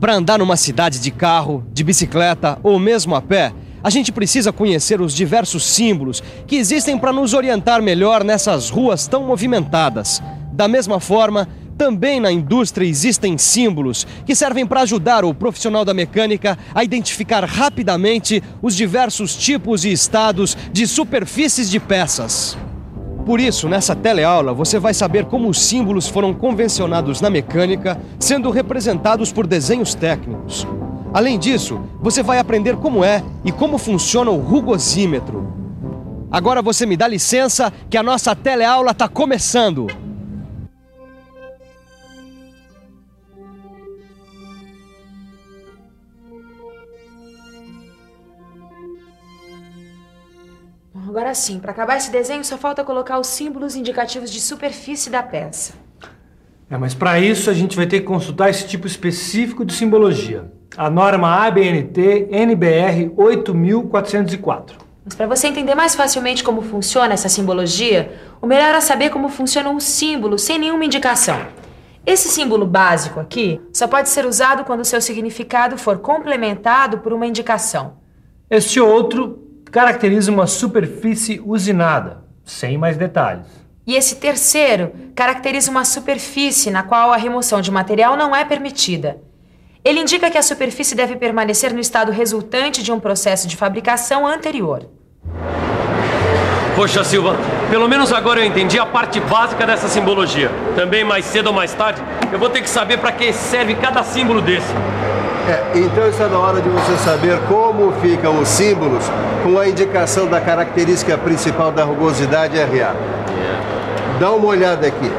Para andar numa cidade de carro, de bicicleta ou mesmo a pé, a gente precisa conhecer os diversos símbolos que existem para nos orientar melhor nessas ruas tão movimentadas. Da mesma forma, também na indústria existem símbolos que servem para ajudar o profissional da mecânica a identificar rapidamente os diversos tipos e estados de superfícies de peças. Por isso, nessa teleaula, você vai saber como os símbolos foram convencionados na mecânica, sendo representados por desenhos técnicos. Além disso, você vai aprender como é e como funciona o rugosímetro. Agora você me dá licença que a nossa teleaula está começando. Agora sim, para acabar esse desenho só falta colocar os símbolos indicativos de superfície da peça. Mas para isso a gente vai ter que consultar esse tipo específico de simbologia. A norma ABNT NBR 8404. Mas para você entender mais facilmente como funciona essa simbologia, o melhor é saber como funcionam os símbolos sem nenhuma indicação. Esse símbolo básico aqui só pode ser usado quando o seu significado for complementado por uma indicação. Este outro caracteriza uma superfície usinada, sem mais detalhes. E esse terceiro caracteriza uma superfície na qual a remoção de material não é permitida. Ele indica que a superfície deve permanecer no estado resultante de um processo de fabricação anterior. Poxa, Silva, pelo menos agora eu entendi a parte básica dessa simbologia. Também mais cedo ou mais tarde, eu vou ter que saber para que serve cada símbolo desse. Então está na hora de você saber como ficam os símbolos com a indicação da característica principal da rugosidade RA. Dá uma olhada aqui.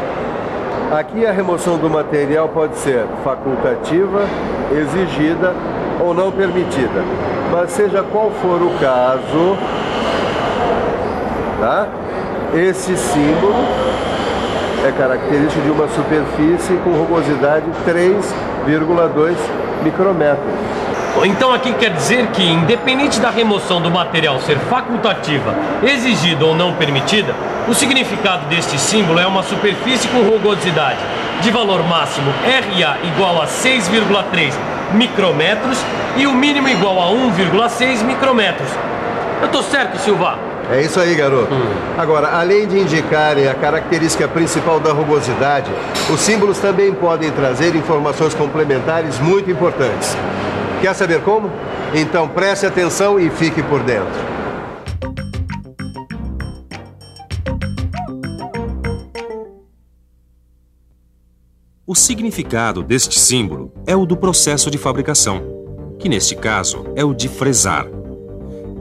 Aqui a remoção do material pode ser facultativa, exigida ou não permitida. Mas seja qual for o caso, tá? Esse símbolo é característico de uma superfície com rugosidade 3,2 micrômetros. Então aqui quer dizer que, independente da remoção do material ser facultativa, exigida ou não permitida, o significado deste símbolo é uma superfície com rugosidade de valor máximo RA igual a 6,3 micrômetros e o mínimo igual a 1,6 micrômetros. Eu tô certo, Silva? É isso aí, garoto. Agora, além de indicarem a característica principal da rugosidade, os símbolos também podem trazer informações complementares muito importantes. Quer saber como? Então preste atenção e fique por dentro. O significado deste símbolo é o do processo de fabricação, que neste caso é o de fresar.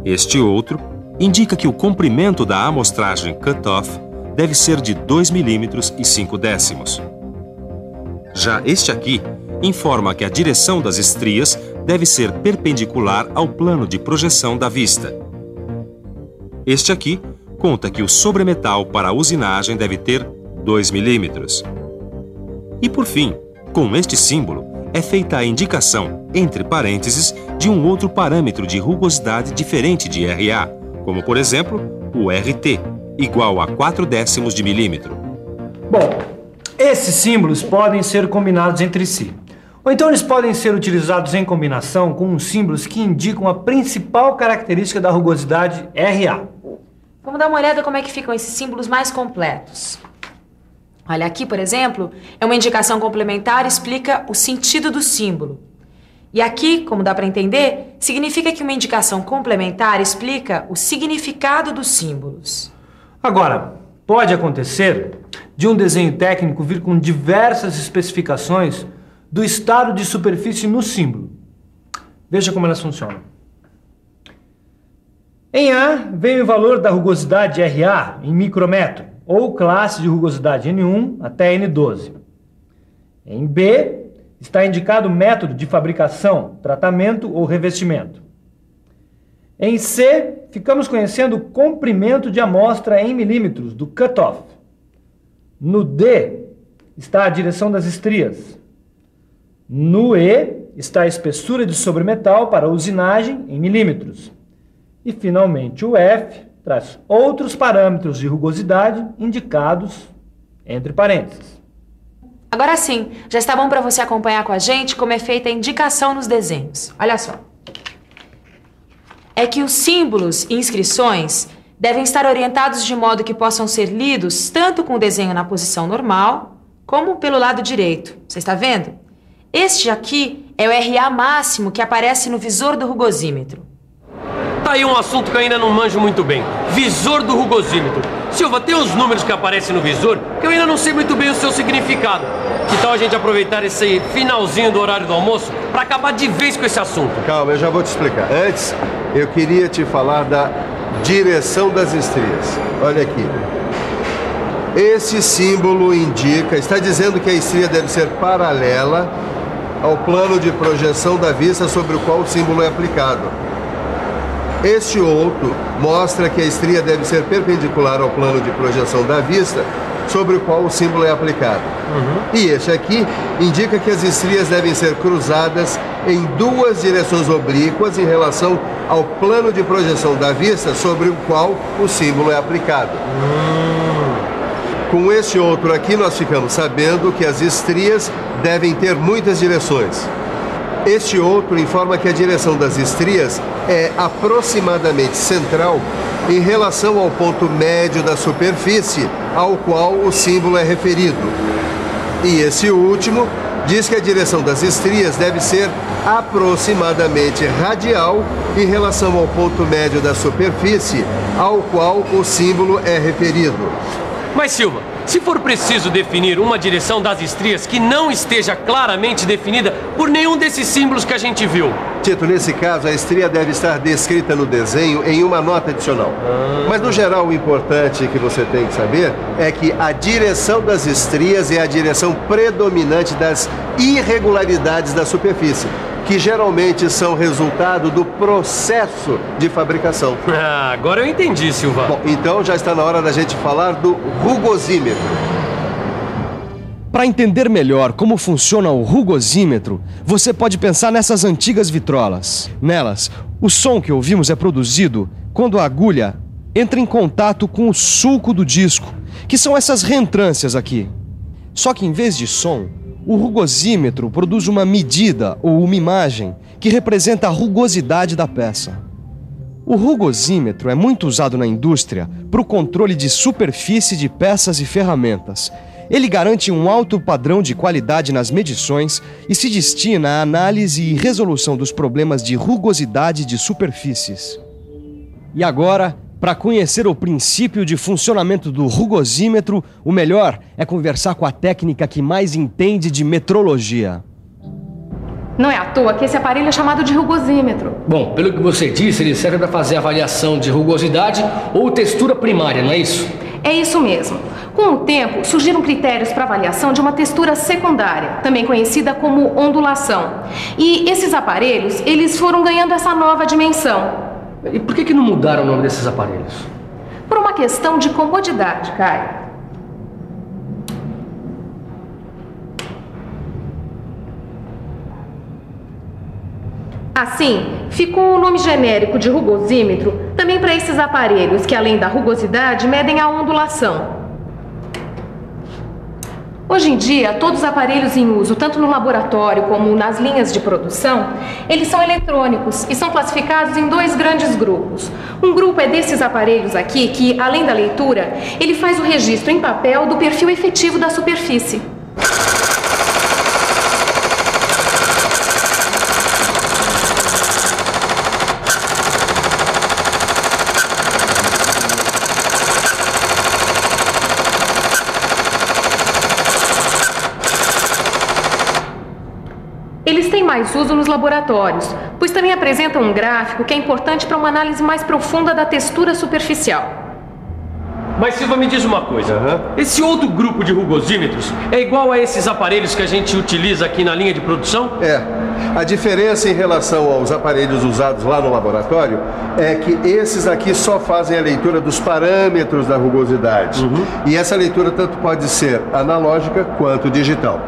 Este outro indica que o comprimento da amostragem cut-off deve ser de 2 milímetros e 5 décimos. Já este aqui informa que a direção das estrias deve ser perpendicular ao plano de projeção da vista. Este aqui conta que o sobremetal para a usinagem deve ter 2 milímetros. E por fim, com este símbolo, é feita a indicação, entre parênteses, de um outro parâmetro de rugosidade diferente de RA, como por exemplo, o RT, igual a 4 décimos de milímetro. Bom, esses símbolos podem ser combinados entre si. Ou então eles podem ser utilizados em combinação com os símbolos que indicam a principal característica da rugosidade RA. Vamos dar uma olhada como é que ficam esses símbolos mais completos. Olha, aqui, por exemplo, é uma indicação complementar e explica o sentido do símbolo. E aqui, como dá para entender, significa que uma indicação complementar explica o significado dos símbolos. Agora, pode acontecer de um desenho técnico vir com diversas especificações do estado de superfície no símbolo. Veja como elas funcionam. Em A, vem o valor da rugosidade RA em micrômetro, ou classe de rugosidade N1 até N12. Em B, está indicado o método de fabricação, tratamento ou revestimento. Em C, ficamos conhecendo o comprimento de amostra em milímetros do cut-off. No D, está a direção das estrias. No E, está a espessura de sobremetal para usinagem em milímetros. E, finalmente, o F traz outros parâmetros de rugosidade indicados entre parênteses. Agora sim, já está bom para você acompanhar com a gente como é feita a indicação nos desenhos. Olha só. É que os símbolos e inscrições devem estar orientados de modo que possam ser lidos tanto com o desenho na posição normal, como pelo lado direito. Você está vendo? Este aqui é o RA máximo que aparece no visor do rugosímetro. Tá aí um assunto que eu ainda não manjo muito bem. Visor do rugosímetro. Silva, tem os números que aparecem no visor que eu ainda não sei muito bem o seu significado. Que tal a gente aproveitar esse finalzinho do horário do almoço para acabar de vez com esse assunto? Calma, eu já vou te explicar. Antes, eu queria te falar da direção das estrias. Olha aqui. Esse símbolo está dizendo que a estria deve ser paralela ao plano de projeção da vista sobre o qual o símbolo é aplicado. Este outro mostra que a estria deve ser perpendicular ao plano de projeção da vista sobre o qual o símbolo é aplicado. E este aqui indica que as estrias devem ser cruzadas em duas direções oblíquas em relação ao plano de projeção da vista sobre o qual o símbolo é aplicado. Com este outro aqui, nós ficamos sabendo que as estrias devem ter muitas direções. Este outro informa que a direção das estrias é aproximadamente central em relação ao ponto médio da superfície ao qual o símbolo é referido. E esse último diz que a direção das estrias deve ser aproximadamente radial em relação ao ponto médio da superfície ao qual o símbolo é referido. Mas, Silva, se for preciso definir uma direção das estrias que não esteja claramente definida por nenhum desses símbolos que a gente viu... Tito, nesse caso, a estria deve estar descrita no desenho em uma nota adicional. Mas, no geral, o importante que você tem que saber é que a direção das estrias é a direção predominante das irregularidades da superfície, que geralmente são resultado do processo de fabricação. Ah, agora eu entendi, Silva. Bom, então já está na hora da gente falar do rugosímetro. Para entender melhor como funciona o rugosímetro, você pode pensar nessas antigas vitrolas. Nelas, o som que ouvimos é produzido quando a agulha entra em contato com o sulco do disco, que são essas reentrâncias aqui. Só que em vez de som, o rugosímetro produz uma medida ou uma imagem que representa a rugosidade da peça. O rugosímetro é muito usado na indústria para o controle de superfície de peças e ferramentas. Ele garante um alto padrão de qualidade nas medições e se destina à análise e resolução dos problemas de rugosidade de superfícies. E agora, para conhecer o princípio de funcionamento do rugosímetro, o melhor é conversar com a técnica que mais entende de metrologia. Não é à toa que esse aparelho é chamado de rugosímetro. Bom, pelo que você disse, ele serve para fazer avaliação de rugosidade ou textura primária, não é isso? É isso mesmo. Com o tempo, surgiram critérios para avaliação de uma textura secundária, também conhecida como ondulação. E esses aparelhos, eles foram ganhando essa nova dimensão. E por que não mudaram o nome desses aparelhos? Por uma questão de comodidade, Caio. Assim, ficou o nome genérico de rugosímetro também para esses aparelhos que, além da rugosidade, medem a ondulação. Hoje em dia, todos os aparelhos em uso, tanto no laboratório como nas linhas de produção, eles são eletrônicos e são classificados em dois grandes grupos. Um grupo é desses aparelhos aqui que, além da leitura, ele faz o registro em papel do perfil efetivo da superfície. Eles têm mais uso nos laboratórios, pois também apresentam um gráfico que é importante para uma análise mais profunda da textura superficial. Mas, Silva, me diz uma coisa. Esse outro grupo de rugosímetros é igual a esses aparelhos que a gente utiliza aqui na linha de produção? É. A diferença em relação aos aparelhos usados lá no laboratório é que esses aqui só fazem a leitura dos parâmetros da rugosidade. E essa leitura tanto pode ser analógica quanto digital.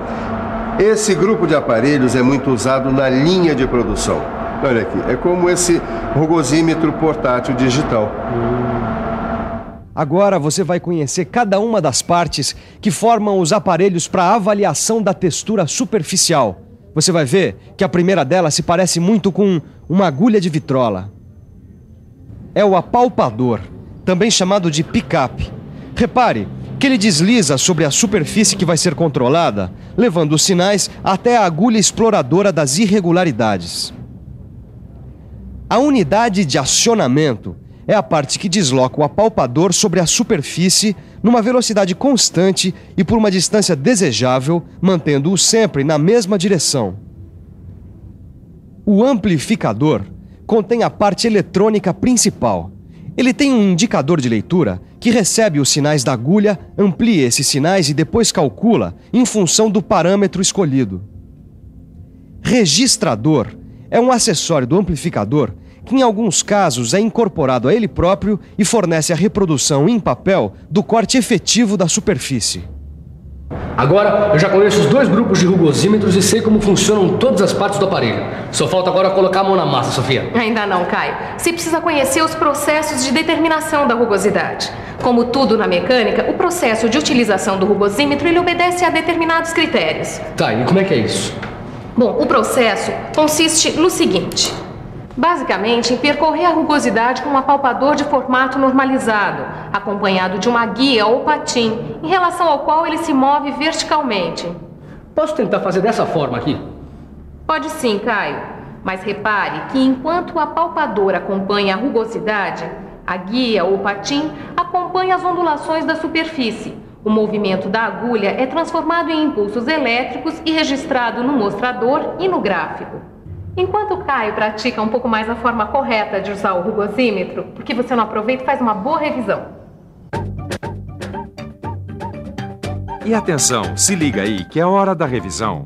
Esse grupo de aparelhos é muito usado na linha de produção. Olha aqui, é como esse rugosímetro portátil digital. Agora você vai conhecer cada uma das partes que formam os aparelhos para avaliação da textura superficial. Você vai ver que a primeira delas se parece muito com uma agulha de vitrola. É o apalpador, também chamado de pick-up. Repare que ele desliza sobre a superfície que vai ser controlada, levando os sinais até a agulha exploradora das irregularidades. A unidade de acionamento é a parte que desloca o apalpador sobre a superfície numa velocidade constante e por uma distância desejável, mantendo-o sempre na mesma direção. O amplificador contém a parte eletrônica principal. Ele tem um indicador de leitura que recebe os sinais da agulha, amplia esses sinais e depois calcula em função do parâmetro escolhido. Registrador é um acessório do amplificador que em alguns casos é incorporado a ele próprio e fornece a reprodução em papel do corte efetivo da superfície. Agora eu já conheço os dois grupos de rugosímetros e sei como funcionam todas as partes do aparelho. Só falta agora colocar a mão na massa, Sofia. Ainda não, Caio. Você precisa conhecer os processos de determinação da rugosidade. Como tudo na mecânica, o processo de utilização do rugosímetro ele obedece a determinados critérios. Tá, e como é que é isso? Bom, o processo consiste no seguinte: basicamente, em percorrer a rugosidade com um apalpador de formato normalizado, acompanhado de uma guia ou patim, em relação ao qual ele se move verticalmente. Posso tentar fazer dessa forma aqui? Pode sim, Caio. Mas repare que enquanto o apalpador acompanha a rugosidade, a guia ou patim acompanha as ondulações da superfície. O movimento da agulha é transformado em impulsos elétricos e registrado no mostrador e no gráfico. Enquanto o Caio pratica um pouco mais a forma correta de usar o rugosímetro, por que você não aproveita e faz uma boa revisão? E atenção, se liga aí que é hora da revisão.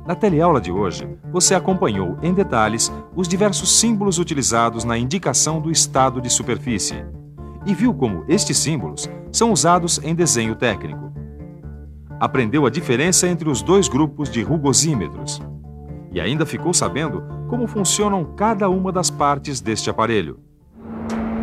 Na teleaula de hoje, você acompanhou em detalhes os diversos símbolos utilizados na indicação do estado de superfície e viu como estes símbolos são usados em desenho técnico. Aprendeu a diferença entre os dois grupos de rugosímetros. E ainda ficou sabendo como funcionam cada uma das partes deste aparelho.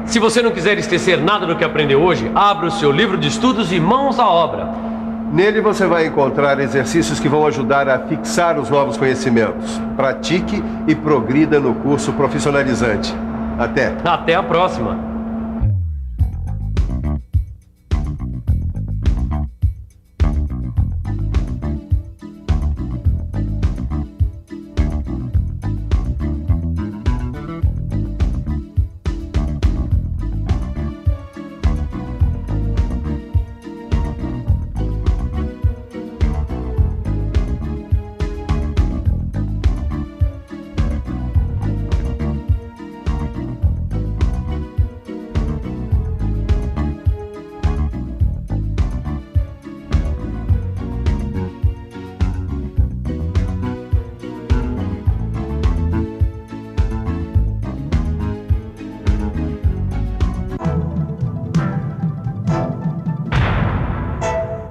Se você não quiser esquecer nada do que aprendeu hoje, abra o seu livro de estudos e mãos à obra. Nele você vai encontrar exercícios que vão ajudar a fixar os novos conhecimentos. Pratique e progrida no curso profissionalizante. Até! Até a próxima!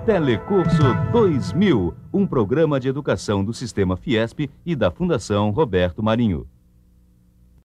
Telecurso 2000, um programa de educação do Sistema Fiesp e da Fundação Roberto Marinho.